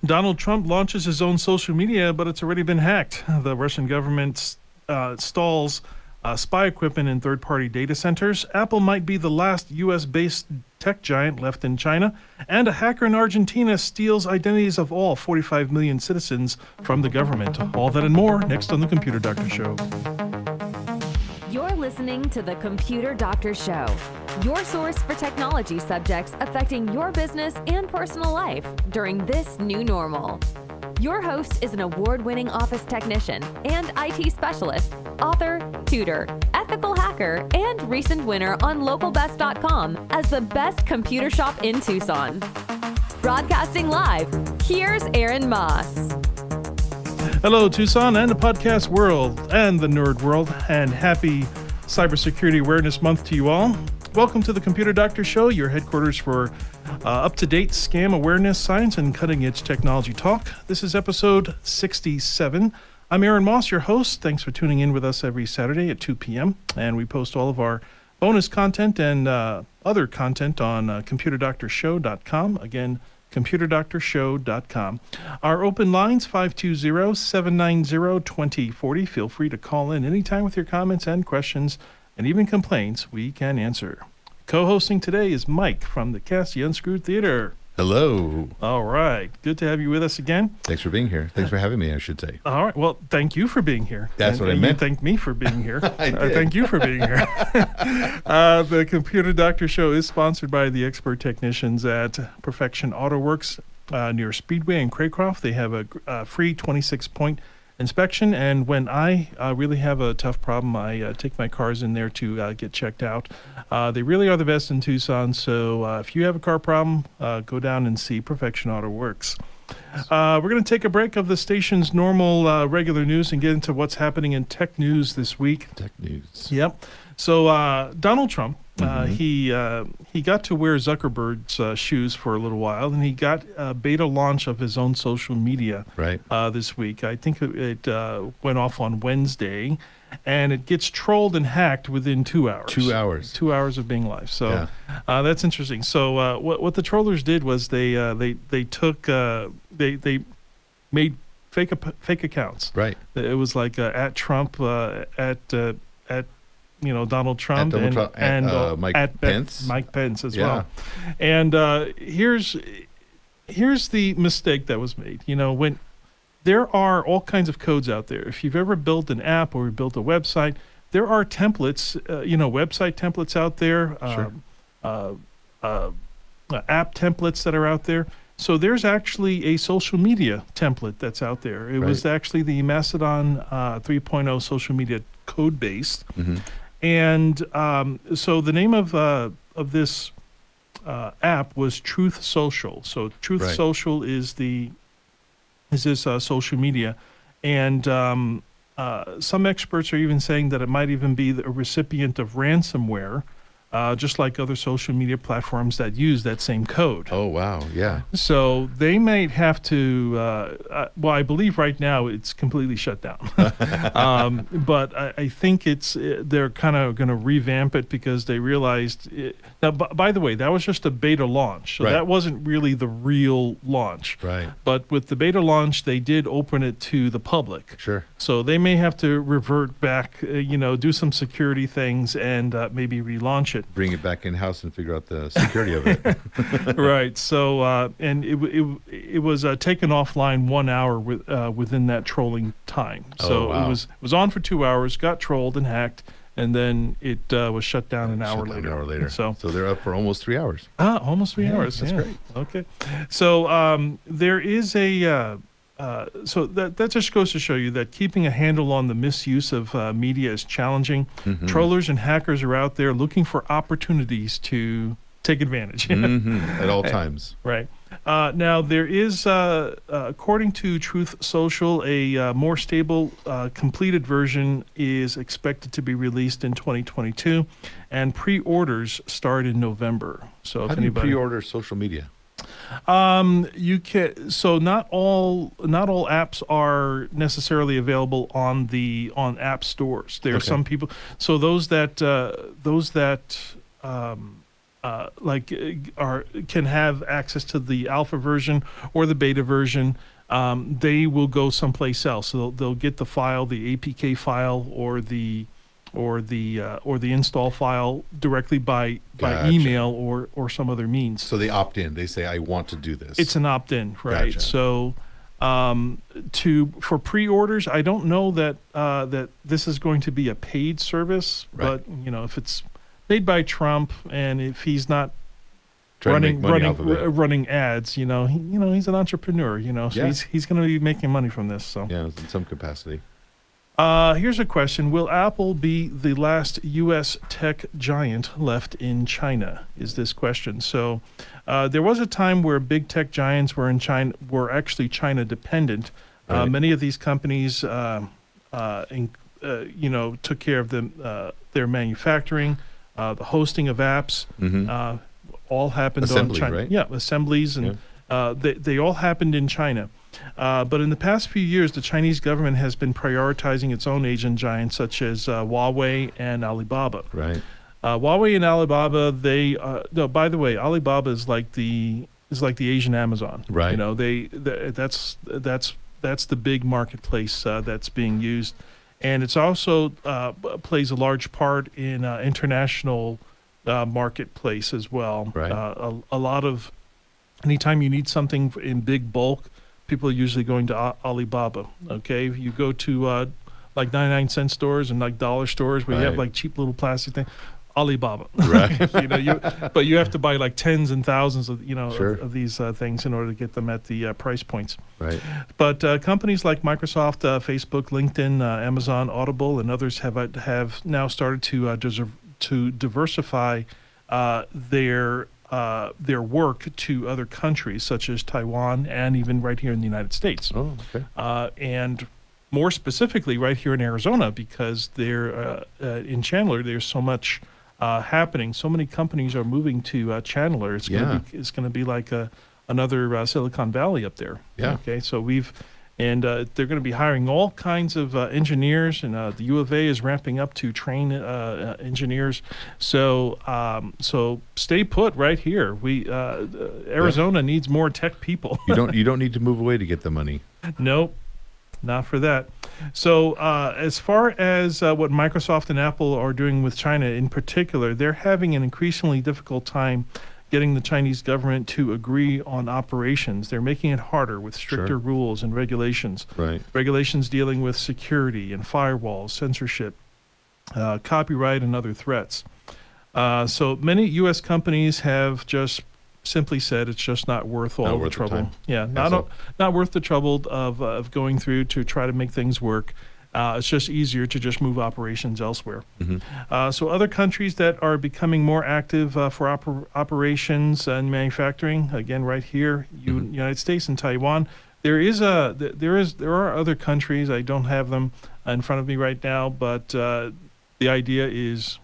Donald Trump launches his own social media, but it's already been hacked. The Russian government stalls spy equipment in third-party data centers. Apple might be the last U.S.-based tech giant left in China. And a hacker in Argentina steals identities of all 45 million citizens from the government. All that and more next on The Computer Doctor Show. You're listening to The Computer Doctor Show, your source for technology subjects affecting your business and personal life during this new normal. Your host is an award-winning office technician and IT specialist, author, tutor, ethical hacker, and recent winner on localbest.com as the best computer shop in Tucson. Broadcasting live, here's Aaron Moss. Hello, Tucson and the podcast world and the nerd world, and happy Cybersecurity Awareness Month to you all. Welcome to the Computer Doctor Show, your headquarters for up-to-date scam awareness, science, and cutting-edge technology talk. This is episode 67. I'm Aaron Moss, your host. Thanks for tuning in with us every Saturday at 2 p.m. And we post all of our bonus content and other content on computerdoctorshow.com. Again, computerdoctorshow.com. Our open lines, 520-790-2040. Feel free to call in anytime with your comments and questions, and even complaints we can answer. Co-hosting today is Mike from the Cassie Unscrewed Theater. Hello. All right. Good to have you with us again. Thanks for being here. Thanks for having me, I should say. All right. Well, thank you for being here. That's what I meant. You thanked me for being here. I did. Thank you for being here. The Computer Doctor Show is sponsored by the expert technicians at Perfection Auto Works near Speedway in Craycroft. They have a free 26-point inspection, and when I really have a tough problem, I take my cars in there to get checked out. They really are the best in Tucson, so if you have a car problem, go down and see Perfection Auto Works. We're going to take a break of the station's normal regular news and get into what's happening in tech news this week. Tech news. Yep. So Donald Trump, he got to wear Zuckerberg's shoes for a little while, and he got a beta launch of his own social media this week. I think it went off on Wednesday, and it gets trolled and hacked within 2 hours. 2 hours. 2 hours of being live. So that's interesting. So what the trollers did was they made fake accounts. Right. It was like at Trump at Donald Trump and Mike Pence. Mike Pence as well. And here's the mistake that was made. When there are all kinds of codes out there. If you've ever built an app or built a website, there are templates, website templates out there, app templates that are out there. So there's actually a social media template that's out there. It was actually the Mastodon 3.0 social media code base. Mm-hmm. And so the name of this app was Truth Social. So Truth Social is this social media, and some experts are even saying that it might even be a recipient of ransomware, just like other social media platforms that use that same code. Oh, wow. Yeah. So they might have to, I believe right now it's completely shut down. But I think they're kind of going to revamp it because they realized now, by the way, that was just a beta launch. So that wasn't really the real launch. Right. But with the beta launch, they did open it to the public. Sure. So they may have to revert back, do some security things and maybe relaunch it. Bring it back in-house and figure out the security of it. Right. So, and it was taken offline 1 hour within that trolling time. So it was on for 2 hours, got trolled and hacked, and then it was shut down an hour later. So they're up for almost 3 hours. Almost 3 hours. That's great. Okay. So there is a... so that just goes to show you that keeping a handle on the misuse of media is challenging. Mm-hmm. Trollers and hackers are out there looking for opportunities to take advantage. At all times. Right. Now, there is, according to Truth Social, a more stable, completed version is expected to be released in 2022, and pre-orders start in November. So how do you pre-order social media? You can. So not all apps are necessarily available on app stores. There are some people. So those that can have access to the alpha version or the beta version, they will go someplace else. So they'll get the file, the APK file, or the install file directly by Gotcha. email or some other means. So they opt in. They say, I want to do this. It's an opt-in, right? Gotcha. So for pre-orders, I don't know that that this is going to be a paid service, Right. but if it's made by Trump and if he's not Trying to make money off of it. running ads, he's an entrepreneur, so Yeah. he's going to be making money from this. So Yeah, in some capacity. here's a question: will Apple be the last U.S. tech giant left in China? Is this question? So there was a time where big tech giants were actually China dependent. Right. Many of these companies, took care of their manufacturing, the hosting of apps. Mm-hmm. All happened Assembly, on China. right? Yeah, assemblies, and they all happened in China. But in the past few years, the Chinese government has been prioritizing its own Asian giants, such as Huawei and Alibaba. Right. Huawei and Alibaba, no. By the way, Alibaba is like the Asian Amazon. Right. That's the big marketplace that's being used, and it's also plays a large part in international marketplace as well. Right. A lot of anytime you need something in big bulk, people are usually going to Alibaba. Okay, if you go to like 99-cent stores and like dollar stores where you have Right. like cheap little plastic thing, Alibaba. Right. But you have to buy like tens and thousands of Sure. of these things in order to get them at the price points. Right. But companies like Microsoft, Facebook, LinkedIn, Amazon, Audible, and others have now started to diversify their work to other countries, such as Taiwan and even right here in the United States. Oh, okay. And more specifically, right here in Arizona, because in Chandler, there's so much happening. So many companies are moving to Chandler. It's going to be like another Silicon Valley up there. Yeah. Okay. So they're going to be hiring all kinds of engineers, and the U of A is ramping up to train engineers. So stay put right here. Arizona needs more tech people. You don't need to move away to get the money. Nope. Not for that. So as far as what Microsoft and Apple are doing with China in particular, they're having an increasingly difficult time getting the Chinese government to agree on operations. They're making it harder with stricter Sure. rules and regulations. Right. Regulations dealing with security and firewalls, censorship, copyright, and other threats. So many U.S. companies have just simply said it's just not worth all Not the worth the trouble. time. Yeah, Hassle. not worth the trouble of going through to try to make things work. It's just easier to just move operations elsewhere. Mm-hmm. So other countries that are becoming more active for operations and manufacturing, again, right here, United States and Taiwan. There are other countries. I don't have them in front of me right now, but the idea is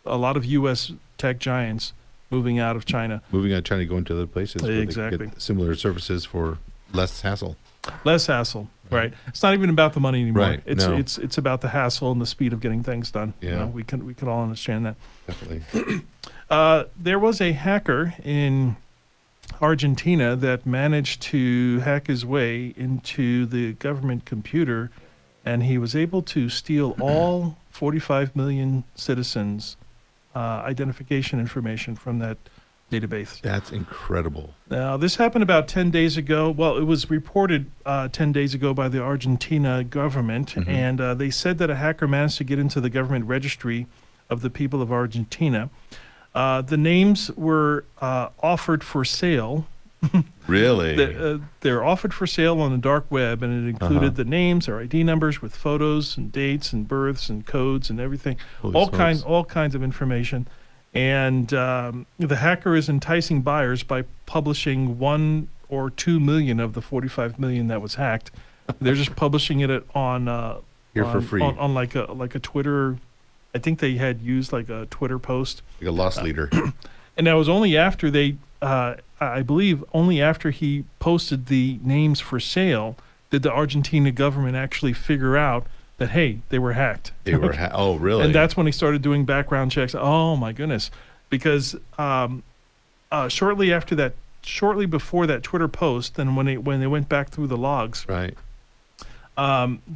a lot of U.S. tech giants moving out of China. Moving out, trying to go into other places where Exactly. they get similar services for less hassle. Less hassle, right? It's not even about the money anymore. Right, no. It's about the hassle and the speed of getting things done. Yeah. We can all understand that. Definitely. There was a hacker in Argentina that managed to hack his way into the government computer, and he was able to steal all 45 million citizens' identification information from that database. That's incredible. Now, this happened about 10 days ago. Well, it was reported 10 days ago by the Argentina government, and they said that a hacker managed to get into the government registry of the people of Argentina. The names were offered for sale. Really? They're offered for sale on the dark web, and it included the names, their ID numbers with photos and dates and births and codes and everything, Holy all smokes. kinds of information. And the hacker is enticing buyers by publishing 1 or 2 million of the 45 million that was hacked. They're just publishing it on Here for free. on like a Twitter. I think they had used like a Twitter post. Like a loss leader. And that was only after I believe only after he posted the names for sale did the Argentina government actually figure out that, hey, they were hacked. Oh, really? And that's when he started doing background checks. Oh, my goodness. because shortly before that Twitter post, and when they went back through the logs, Right.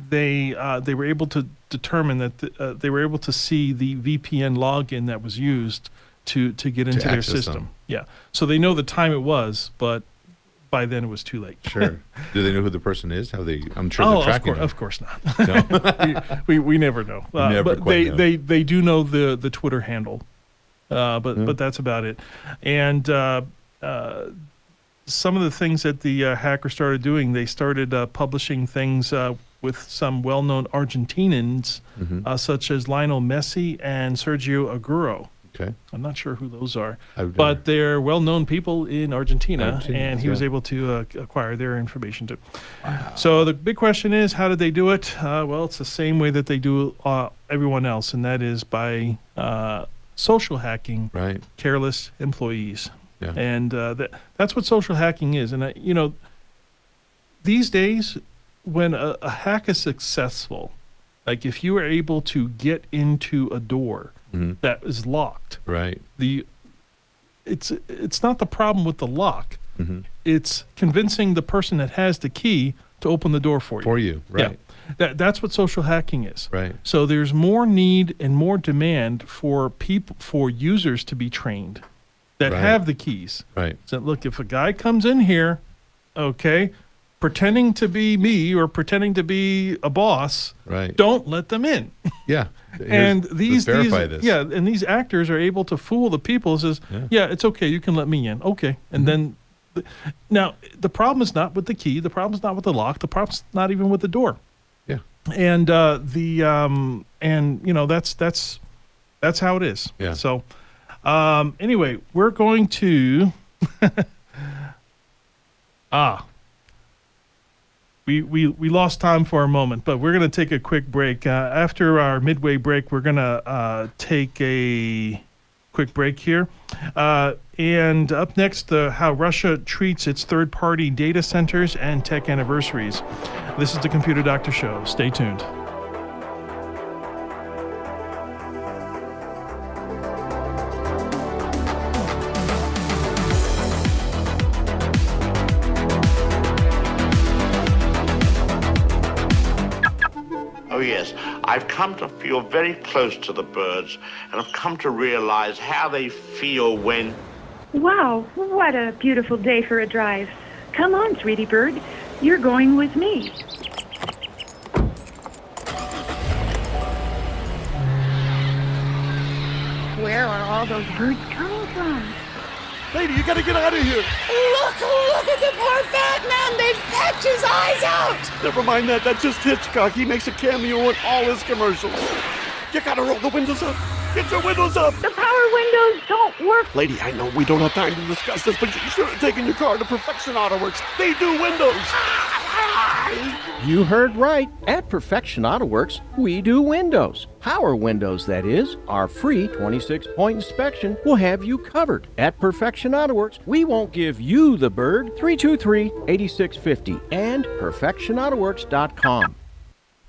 they were able to determine that they were able to see the VPN login that was used to get into their access system. them. Yeah, so they know the time it was, but by then it was too late. Sure. Do they know who the person is? I'm sure they're tracking them. Of course not. No? we never know. Never but quite know. they do know the Twitter handle, but that's about it. And some of the things that the hacker started doing, they started publishing things with some well-known Argentinians, such as Lionel Messi and Sergio Aguero. Okay. I'm not sure who those are, I've but never- they're well-known people in Argentina, and he was yeah. able to acquire their information too. Wow. So the big question is, how did they do it? Well, it's the same way that they do everyone else, and that is by social hacking Right. careless employees. Yeah. And that's what social hacking is. And, these days, when a hack is successful, like if you are able to get into a door that is locked, Right. it's not the problem with the lock. It's convincing the person that has the key to open the door for you. For you. Right. Yeah. That's what social hacking is. Right. So there's more need and more demand for users to be trained that Right. have the keys. Right. So look, if a guy comes in here, okay, pretending to be me or pretending to be a boss, Right. don't let them in. Yeah. And Let's verify this. yeah, and these actors are able to fool the people. Says, yeah, it's okay, you can let me in. Okay, and then now the problem is not with the key. The problem is not with the lock. The problem's not even with the door. Yeah. And that's how it is. Yeah. So anyway, we're going to we lost time for a moment, but we're going to take a quick break. After our midway break, we're going to take a quick break here. And up next, how Russia treats its third-party data centers and tech anniversaries. This is the Computer Doctor Show. Stay tuned. Oh, yes. I've come to feel very close to the birds, and I've come to realize how they feel when... Wow, what a beautiful day for a drive. Come on, sweetie bird. You're going with me. Where are all those birds coming from? Lady, you gotta get out of here. Look at the poor fat man. They fetch his eyes out. Never mind that. That's just Hitchcock. He makes a cameo in all his commercials. You gotta roll the windows up. Get your windows up. The power windows don't work. Lady, I know we don't have time to discuss this, but you should have taken your car to Perfection Auto Works. They do windows. You heard right. At Perfection Auto Works, we do windows. Power windows, that is. Our free 26-point inspection will have you covered. At Perfection Auto Works, we won't give you the bird. 323-8650 and perfectionautoworks.com.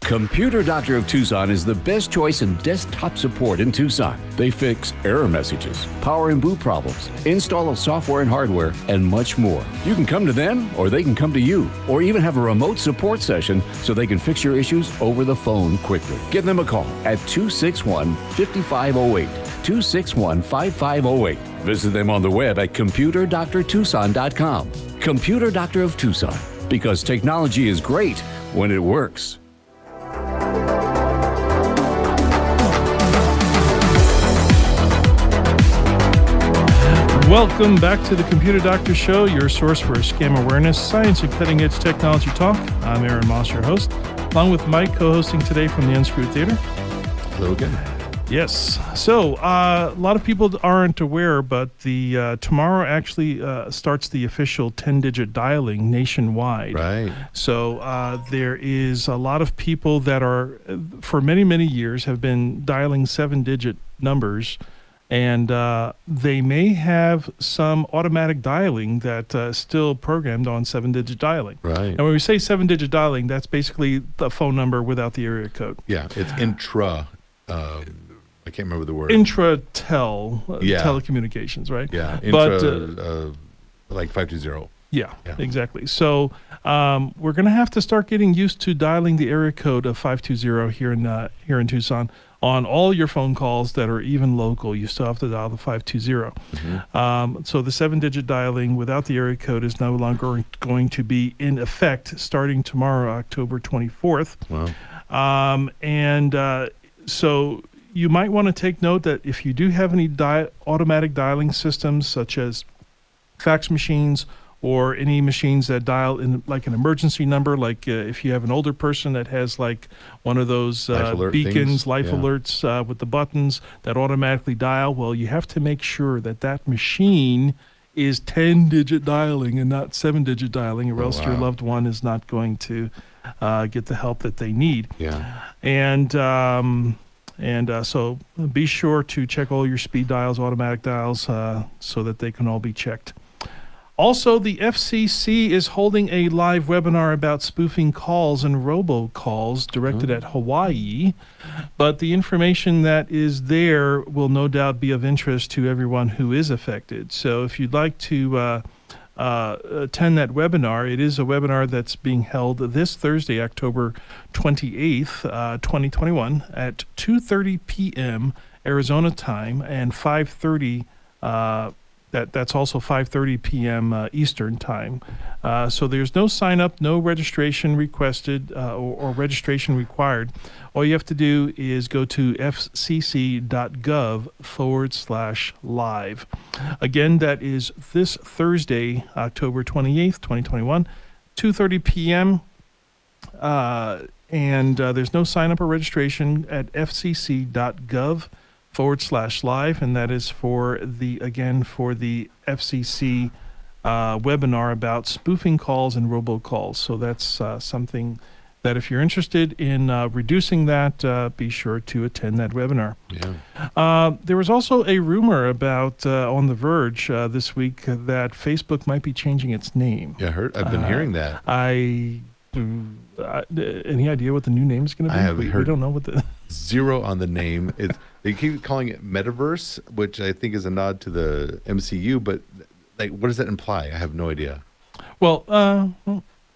Computer Doctor of Tucson is the best choice in desktop support in Tucson. They fix error messages, power and boot problems, install of software and hardware, and much more. You can come to them, or they can come to you, or even have a remote support session so they can fix your issues over the phone quickly. Give them a call at 261-5508, 261-5508. Visit them on the web at computerdoctortucson.com. Computer Doctor of Tucson, because technology is great when it works. Welcome back to the Computer Doctor Show, your source for scam awareness, science, and cutting-edge technology talk. I'm Aaron Moss, your host, along with Mike, co-hosting today from the Unscrewed Theater. Hello again. Yes. So a lot of people aren't aware, but the tomorrow actually starts the official 10-digit dialing nationwide. Right. So there is a lot of people that are, for many, many years, have been dialing 7-digit numbers. And they may have some automatic dialing that is still programmed on 7-digit dialing. Right. And when we say 7-digit dialing, that's basically the phone number without the area code. Yeah, it's intra I can't remember the word. Telecommunications, right? Yeah, like 520. Yeah, exactly. So we're going to have to start getting used to dialing the area code of 520 here in Tucson. On all your phone calls that are even local, you still have to dial the 520. So the 7-digit dialing without the area code is no longer going to be in effect starting tomorrow, October 24th. Wow. So you might want to take note that if you do have any automatic dialing systems, such as fax machines or any machines that dial in like an emergency number, like if you have an older person that has like one of those beacons, life alerts with the buttons that automatically dial, well, you have to make sure that machine is 10-digit dialing and not 7-digit dialing, or else your loved one is not going to get the help that they need. Yeah. So be sure to check all your speed dials, automatic dials, so that they can all be checked. Also, the FCC is holding a live webinar about spoofing calls and robocalls directed at Hawaii, but the information that is there will no doubt be of interest to everyone who is affected. So if you'd like to attend that webinar, it is a webinar that's being held this Thursday, October 28th, 2021 at 2:30 p.m. Arizona time and 5:30 That's also 5:30 p.m. Eastern time. So there's no sign up, no registration requested or registration required. All you have to do is go to fcc.gov/live. Again, that is this Thursday, October 28th, 2021, 2:30 p.m. There's no sign up or registration at fcc.gov/live, and that is for the FCC webinar about spoofing calls and robocalls. So that's something that if you're interested in reducing that, be sure to attend that webinar. Yeah. There was also a rumor about on The Verge this week that Facebook might be changing its name. Yeah, I've been hearing that. Any idea what the new name is going to be? I haven't heard. We don't know what the zero on the name. They keep calling it Metaverse, which I think is a nod to the MCU. But like, what does that imply? I have no idea. Well,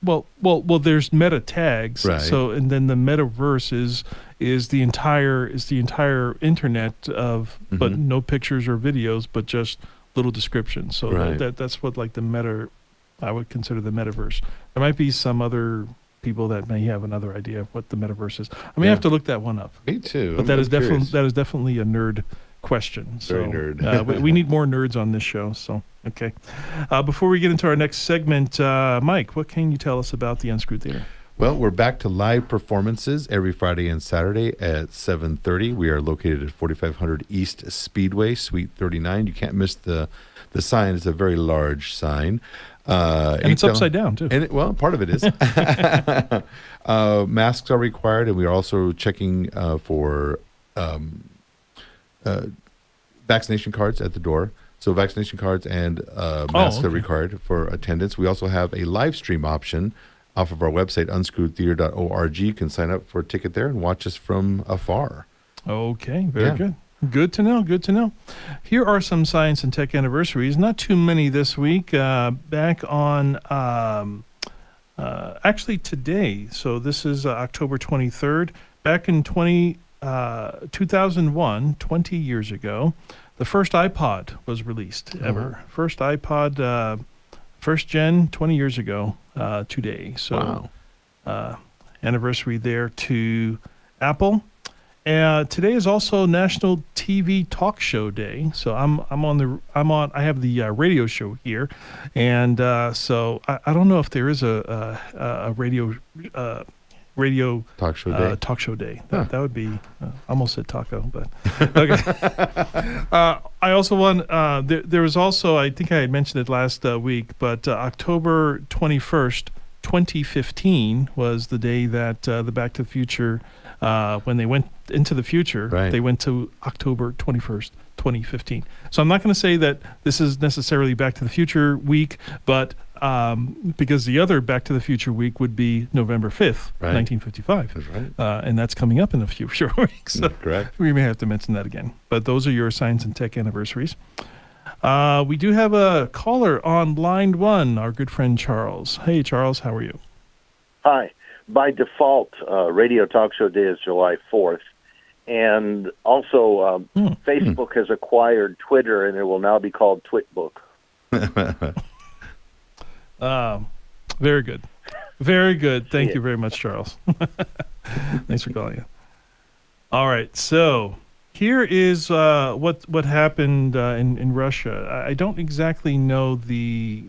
there's meta tags. Right. So, and then the Metaverse is the entire internet of, but no pictures or videos, but just little descriptions. So that's what like the meta. I would consider the Metaverse. There might be some other people that may have another idea of what the Metaverse is. I may have to look that one up. Me too. But that is definitely a nerd question. Very nerd. we need more nerds on this show. So okay. Before we get into our next segment, Mike, what can you tell us about the Unscrewed Theater? Well, we're back to live performances every Friday and Saturday at 7:30. We are located at 4500 East Speedway, Suite 39. You can't miss the sign. It's a very large sign. And it's upside down, too. Well, part of it is. Masks are required, and we are also checking for vaccination cards at the door. So vaccination cards and masks are required for attendance. We also have a live stream option off of our website, unscrewedtheater.org. You can sign up for a ticket there and watch us from afar. Okay, very good. Good to know. Good to know. Here are some science and tech anniversaries. Not too many this week. Back on actually today. So this is October 23rd. Back in 2001, 20 years ago, the first iPod was released ever. First iPod, first gen, 20 years ago today. So anniversary there to Apple. Today is also National TV Talk Show Day. So I have the radio show here, and so I don't know if there is a radio talk show day. Talk show day. That would be almost said taco, but okay. I also want there was also, I think I had mentioned it last week, but October 21st, 2015 was the day that the Back to the Future. When they went into the future, they went to October 21st, 2015. So I'm not going to say that this is necessarily Back to the Future week, but because the other Back to the Future week would be November 5th, 1955. That's right. And that's coming up in a few short weeks. So correct. we may have to mention that again. But those are your science and tech anniversaries. We do have a caller on line 1, our good friend Charles. Hey, Charles, how are you? Hi. By default, Radio Talk Show Day is July 4th. And also, Facebook has acquired Twitter, and it will now be called Twitbook. Very good. Very good. Thank you very much, Charles. Thanks for calling in. All right. So here is what happened in Russia. I don't exactly know the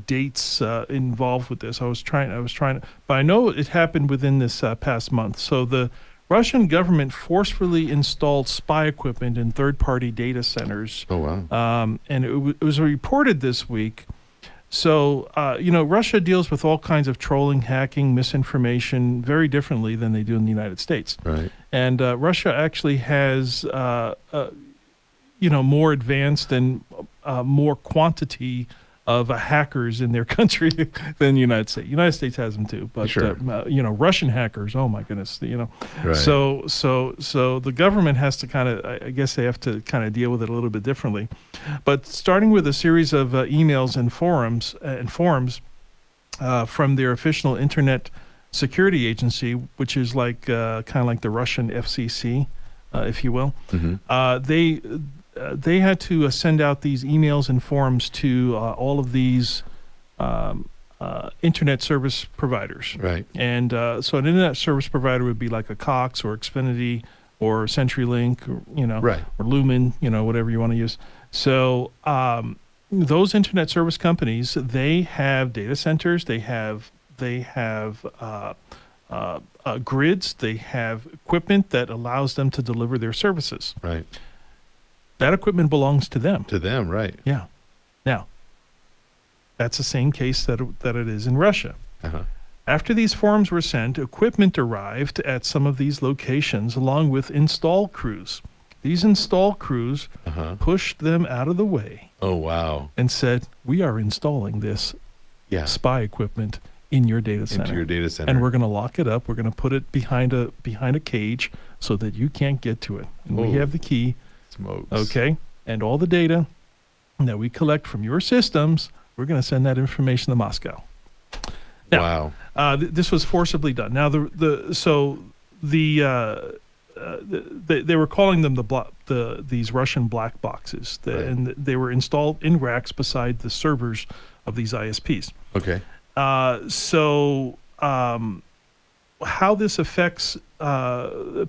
dates involved with this. I was trying to, but I know it happened within this past month. So the Russian government forcefully installed spy equipment in third-party data centers. Oh, wow. And it was reported this week. So, Russia deals with all kinds of trolling, hacking, misinformation very differently than they do in the United States. Right. And Russia actually has, more advanced and more quantity of hackers in their country than the United States. The United States has them too, but sure. Russian hackers. Oh my goodness, Right. So the government has to kind of, I guess they have to kind of deal with it a little bit differently. But starting with a series of emails and forums from their official Internet Security Agency, which is like kind of like the Russian FCC, if you will. Mm-hmm. They had to send out these emails and forums to all of these internet service providers. Right. And so an internet service provider would be like a Cox or Xfinity or CenturyLink, or, right. or Lumen, whatever you want to use. So those internet service companies, they have data centers, they have grids, they have equipment that allows them to deliver their services. Right. That equipment belongs to them. To them, right. Yeah. Now, that's the same case that it is in Russia. Uh-huh. After these forms were sent, equipment arrived at some of these locations along with install crews. These install crews pushed them out of the way. Oh, wow. And said, we are installing this spy equipment in your data center. Into your data center. And we're going to lock it up. We're going to put it behind a cage so that you can't get to it. And we have the key. Smokes. Okay. And all the data that we collect from your systems, we're going to send that information to Moscow. Now, wow. This was forcibly done. Now, they were calling them these Russian black boxes, and they were installed in racks beside the servers of these ISPs. Okay. How this affects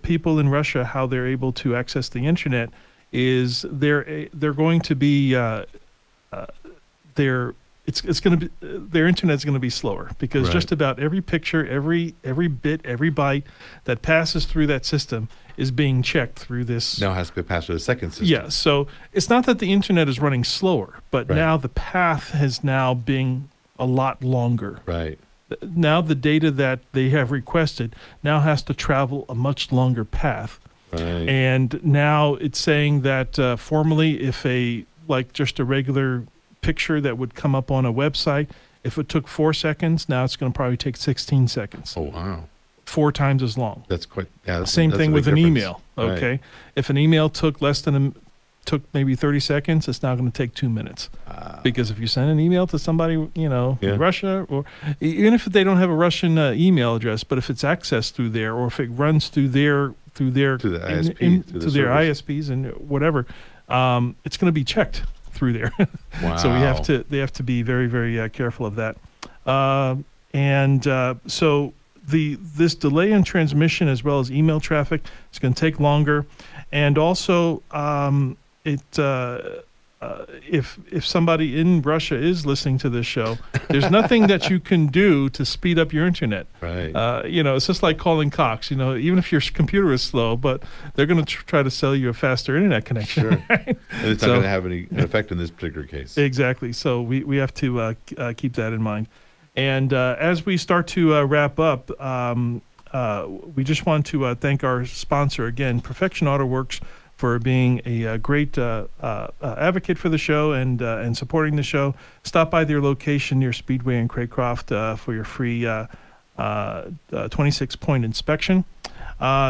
people in Russia, how they're able to access the internet, is they're going to be their internet is going to be slower because just about every picture, every bit, every byte that passes through that system is being checked through this. Now it has to be passed through the second system. Yeah, so it's not that the internet is running slower, but now the path has now been a lot longer. Right. Now the data that they have requested now has to travel a much longer path. Right. And now it's saying that formerly if just a regular picture that would come up on a website, if it took 4 seconds, now it's going to probably take 16 seconds. Oh, wow. 4 times as long. That's quite, Same thing with an email. Okay. Right. If an email took maybe 30 seconds, it's now going to take 2 minutes. Because if you send an email to somebody, in Russia, or even if they don't have a Russian email address, but if it's accessed through there, or if it runs through their ISPs and whatever, it's going to be checked through there. Wow. So they have to be very, very careful of that. So this delay in transmission as well as email traffic is going to take longer, and also if somebody in Russia is listening to this show, there's nothing that you can do to speed up your internet. Right. It's just like calling Cox. Even if your computer is slow, but they're going to try to sell you a faster internet connection. Sure. Right? And it's not going to have any effect in this particular case. Exactly. So we have to keep that in mind. And as we start to wrap up, we just want to thank our sponsor again, Perfection Auto Works, for being a great advocate for the show and supporting the show. Stop by their location near Speedway in Craycroft for your free 26-point inspection.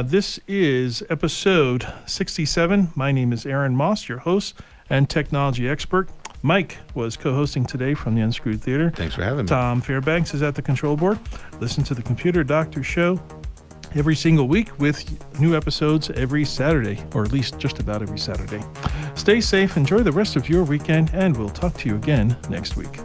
This is episode 67. My name is Aaron Moss, your host and technology expert. Mike was co-hosting today from the Unscrewed Theater. Thanks for having me. Tom Fairbanks is at the control board. Listen to the Computer Doctor Show every single week with new episodes every Saturday, or at least just about every Saturday. Stay safe, enjoy the rest of your weekend, and we'll talk to you again next week.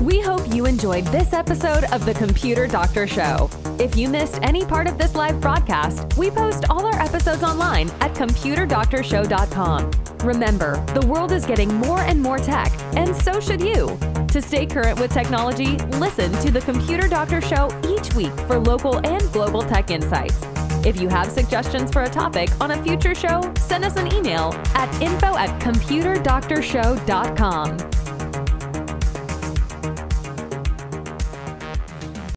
We hope you enjoyed this episode of The Computer Doctor Show. If you missed any part of this live broadcast, we post all our episodes online at computerdoctorshow.com. Remember, the world is getting more and more tech, and so should you. To stay current with technology, listen to The Computer Doctor Show each week for local and global tech insights. If you have suggestions for a topic on a future show, send us an email at info@computerdoctorshow.com.